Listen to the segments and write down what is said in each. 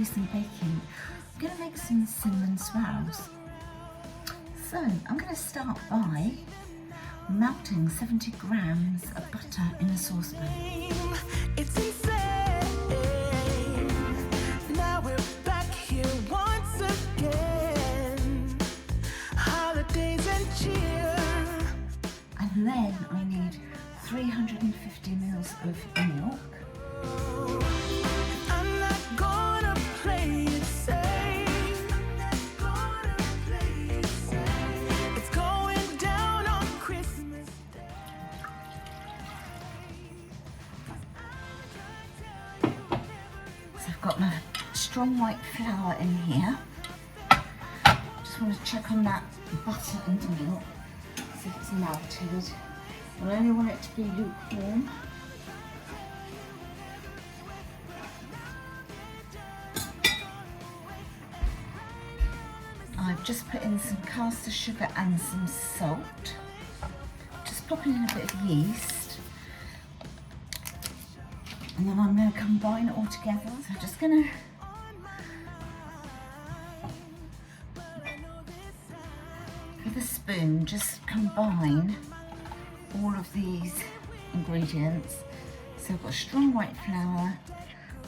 do some baking. I'm going to make some cinnamon swirls. So I'm going to start by melting 70 grams of butter in a saucepan. It's insane. Now we're back here once again. Holidays and cheer. And then I need 350 mils of milk. I'm not gonna play it safe. It's going down on Christmas Day. So I've got my strong white flour in here. Just want to check on that butter and milk, see if it's melted. I only want it to be lukewarm. I've just put in some caster sugar and some salt. Just popping in a bit of yeast. And then I'm going to combine it all together. So I'm just going to with a spoon just combine all of these ingredients. So I've got strong white flour,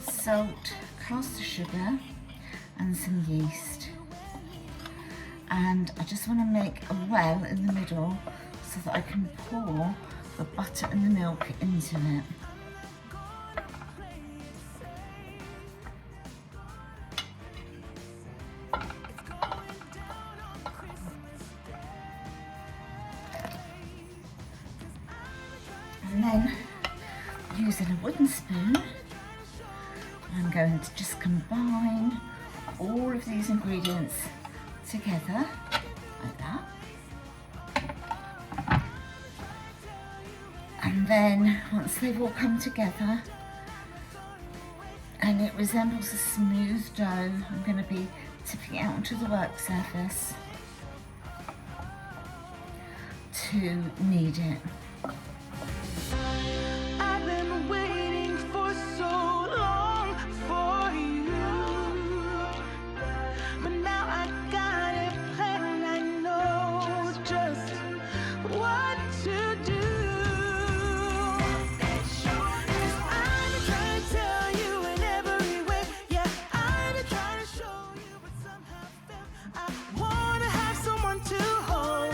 salt, caster sugar and some yeast. And I just want to make a well in the middle so that I can pour the butter and the milk into it. And then, using a wooden spoon, I'm going to just combine all of these ingredients together, like that. And then, once they've all come together, and it resembles a smooth dough, I'm going to be tipping it out onto the work surface to knead it. I've been waiting for so long for you, but now I got it planned. I know just what to do. 'Cause I've been trying to tell you in every way. Yeah, I've been trying to show you, but somehow failed. I wanna have someone to hold.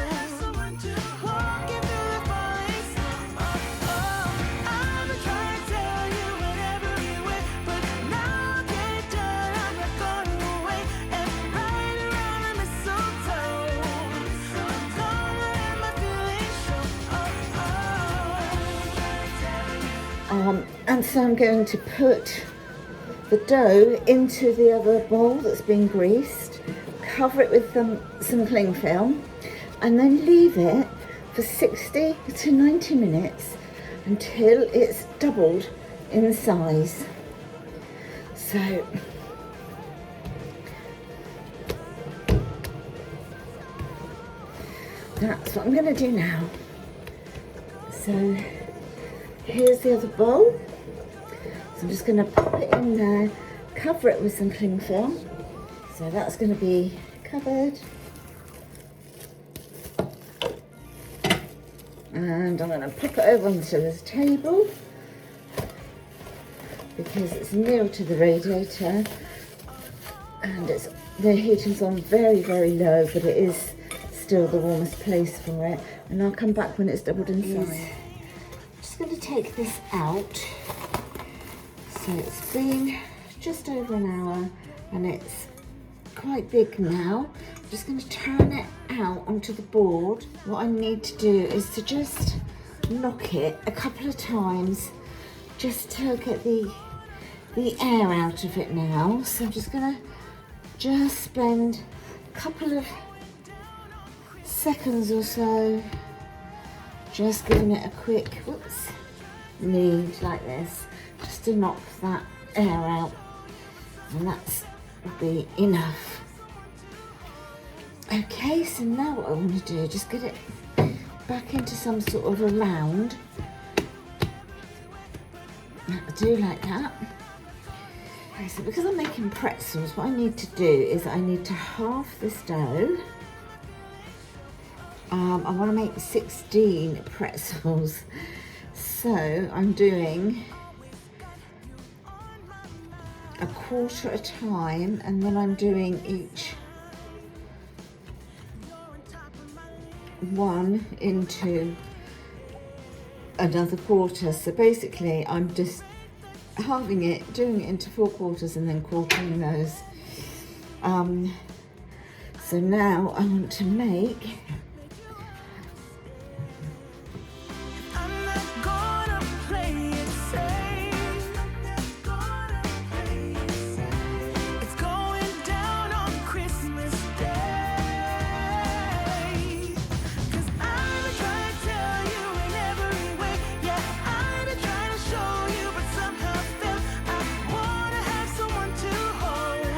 Walking through the falling sun. I've been trying to tell you in every way, but now I get done. I'm not gonna wait and right around the mistletoe. I'm gonna let my feelings show. And so I'm going to put the dough into the other bowl that's been greased, cover it with some cling film, and then leave it for 60 to 90 minutes until it's doubled in size. So that's what I'm going to do now. So here's the other bowl. So I'm just going to pop it in there, cover it with some cling film. So that's going to be covered. And I'm going to pop it over onto this table because it's near to the radiator and the heating's on very, very low, but it is still the warmest place for it. And I'll come back when it's doubled in size. I'm just going to take this out. So it's been just over an hour and it's quite big now. I'm just going to turn it out onto the board. What I need to do is to just knock it a couple of times just to get the air out of it now. So I'm just going to spend a couple of seconds or so just giving it a quick knead like this, just to knock that air out, and that will be enough. Okay, so now what I want to do, just get it back into some sort of a round. I'll do like that. Okay, so because I'm making pretzels, what I need to do is I need to halve this dough. I want to make 16 pretzels, so I'm doing a quarter at a time, and then I'm doing each one into another quarter. So basically I'm just halving it, doing it into 4 quarters and then quartering those. So now I want to make I'm not gonna play it safe. It's going down on Christmas Day. 'Cause I'm trying to tell you in every way. Yeah, I'm trying to show you, but somehow felt I wanna have someone to hold.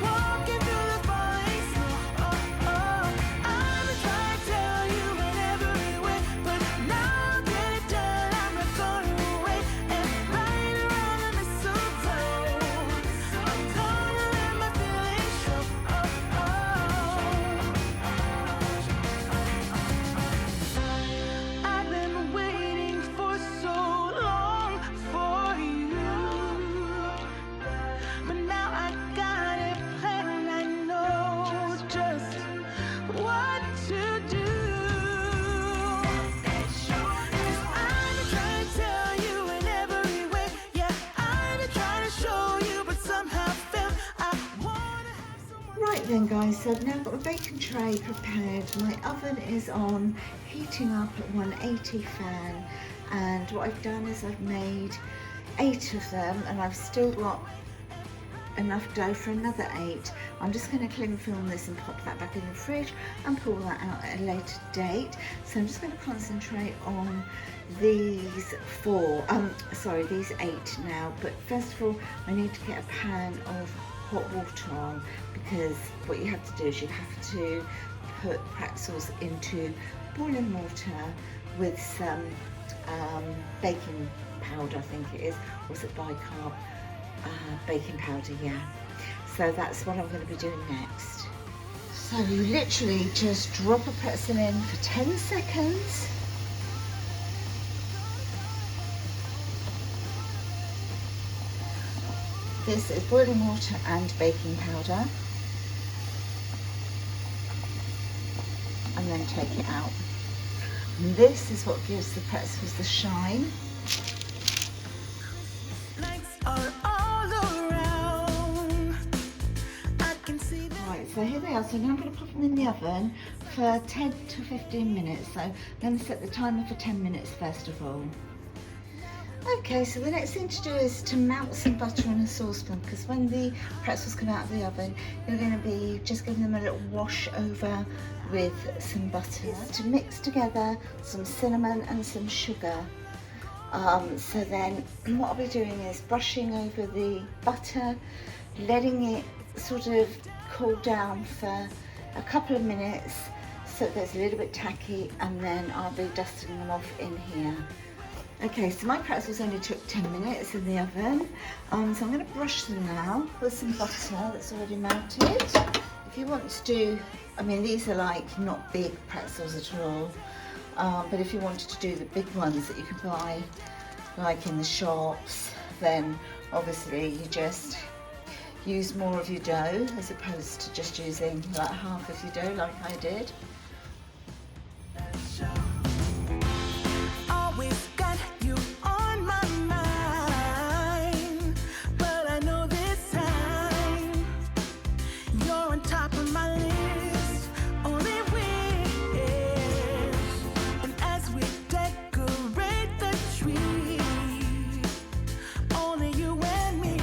Walking through the falling snow. Oh, oh. I'm trying to tell you in every way, but now I'll get it done. I'm not gonna wait and right around the mistletoe. I'm gonna let my feelings show. Oh, oh. I've been waiting for so long for you, but now I got it planned. I know just what to do. 'Cause I'm trying to tell you in every way. Yeah, I'm trying to show you, but somehow felt I wanna have someone. Right then guys, so I've now got a baking tray prepared. My oven is on, heating up at 180 fan, and what I've done is I've made 8 of them, and I've still got enough dough for another 8. I'm just going to cling film this and pop that back in the fridge and pull that out at a later date. So I'm just going to concentrate on these 8 now. But first of all, I need to get a pan of hot water on, because what you have to do is you have to put pretzels into boiling water with some baking powder, I think it is, or is it bicarb? Baking powder, yeah. So that's what I'm going to be doing next. So you literally just drop a pretzel in for 10 seconds. This is boiling water and baking powder. And then take it out. And this is what gives the pretzels the shine. Lights are all around. I can see them. Right, so here they are. So now I'm going to pop them in the oven for 10 to 15 minutes. So I'm going to set the timer for 10 minutes first of all. Okay, so the next thing to do is to melt some butter in a saucepan, because when the pretzels come out of the oven, you're going to be just giving them a little wash over with some butter to mix together some cinnamon and some sugar. So then what I'll be doing is brushing over the butter, letting it sort of cool down for a couple of minutes so that it's a little bit tacky, and then I'll be dusting them off in here. Okay, so my pretzels only took 10 minutes in the oven, so I'm going to brush them now with some butter that's already melted. If you want to do, I mean, these are like not big pretzels at all, but if you wanted to do the big ones that you can buy like in the shops, then obviously you just use more of your dough as opposed to just using like half of your dough like I did. Always got you on my mind, but I know this time you're on top of my list. Only wish, and as we decorate the tree, only you and me.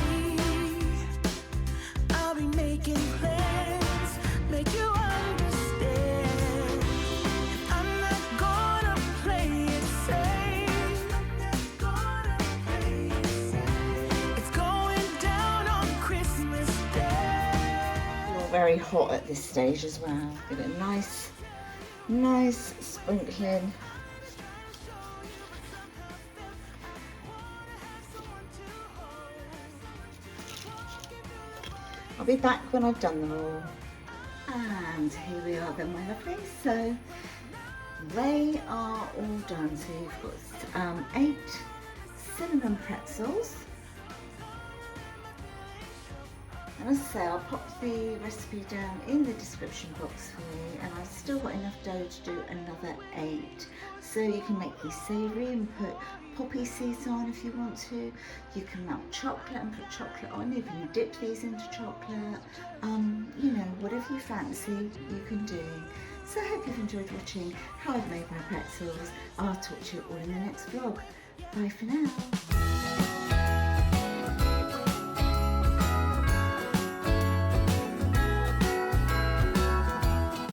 I'll be making plans, make you understand. I'm not gonna play it safe. It's going down on Christmas Day. All very hot at this stage as well. Give it a nice sprinkling. I'll be back when I've done them all. And here we are then, my lovelies. So they are all done. So you've got 8 cinnamon pretzels. And as I say, I'll pop the recipe down in the description box for you, and I've still got enough dough to do another 8. So you can make these savoury and put poppy seeds on if you want to. You can melt chocolate and put chocolate on. You can dip these into chocolate. You know, whatever you fancy, you can do. So I hope you've enjoyed watching how I've made my pretzels. I'll talk to you all in the next vlog. Bye for now.